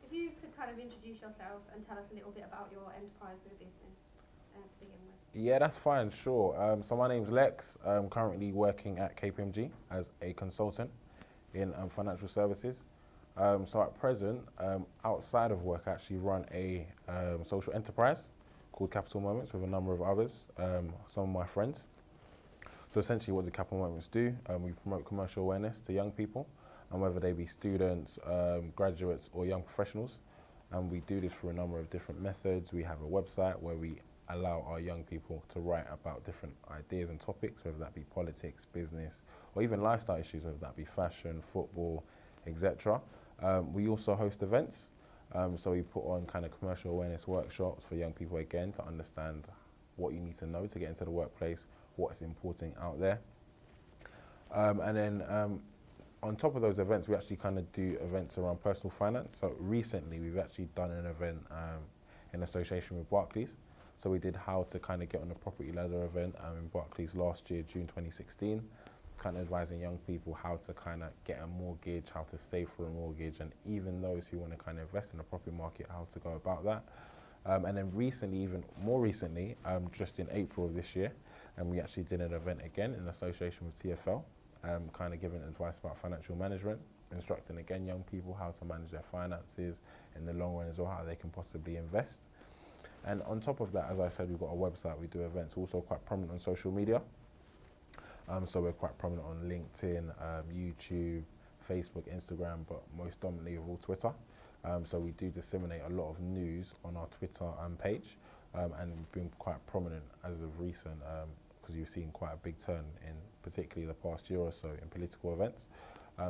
If you could kind of introduce yourself and tell us a little bit about your enterprise or business to begin with. Yeah, that's fine, sure. So my name's Lex. I'm currently working at KPMG as a consultant in financial services. So at present, outside of work, I actually run a social enterprise called Capital Moments with a number of others, some of my friends. So essentially what the Capital Moments do, we promote commercial awareness to young people, and whether they be students, graduates or young professionals. And we do this through a number of different methods. We have a website where we allow our young people to write about different ideas and topics, whether that be politics, business, or even lifestyle issues, whether that be fashion, football, etc. We also host events. So we put on kind of commercial awareness workshops for young people, again, to understand what you need to know to get into the workplace, what's important out there. And then on top of those events, we actually kind of do events around personal finance. So recently, we've actually done an event in association with Barclays. So we did how to kind of get on a property ladder event in Barclays last year, June 2016, kind of advising young people how to kind of get a mortgage, how to save for a mortgage, and even those who want to kind of invest in the property market, how to go about that. And then recently, even more recently, just in April of this year, and we actually did an event again in association with TfL, kind of giving advice about financial management, instructing again young people how to manage their finances in the long run as well, how they can possibly invest. And on top of that, as I said, we've got a website, we do events, also quite prominent on social media. So we're quite prominent on LinkedIn, YouTube, Facebook, Instagram, but most dominantly of all Twitter. So we do disseminate a lot of news on our Twitter page, and we've been quite prominent as of recent, because you've seen quite a big turn in particularly the past year or so in political events.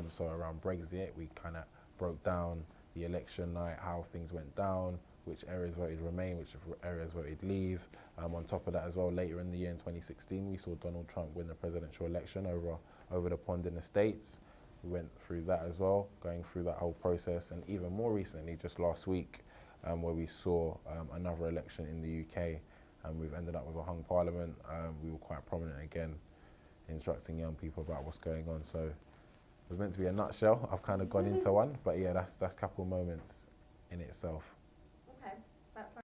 So around Brexit, we kind of broke down the election night, how things went down, which areas voted remain, which areas voted leave. On top of that as well, later in the year in 2016, we saw Donald Trump win the presidential election over the pond in the States. We went through that as well, going through that whole process, and even more recently, just last week, where we saw another election in the UK, and we've ended up with a hung parliament. We were quite prominent again, instructing young people about what's going on. So it was meant to be a nutshell. I've kind of gone into one, but yeah, that's Capital Moments in itself.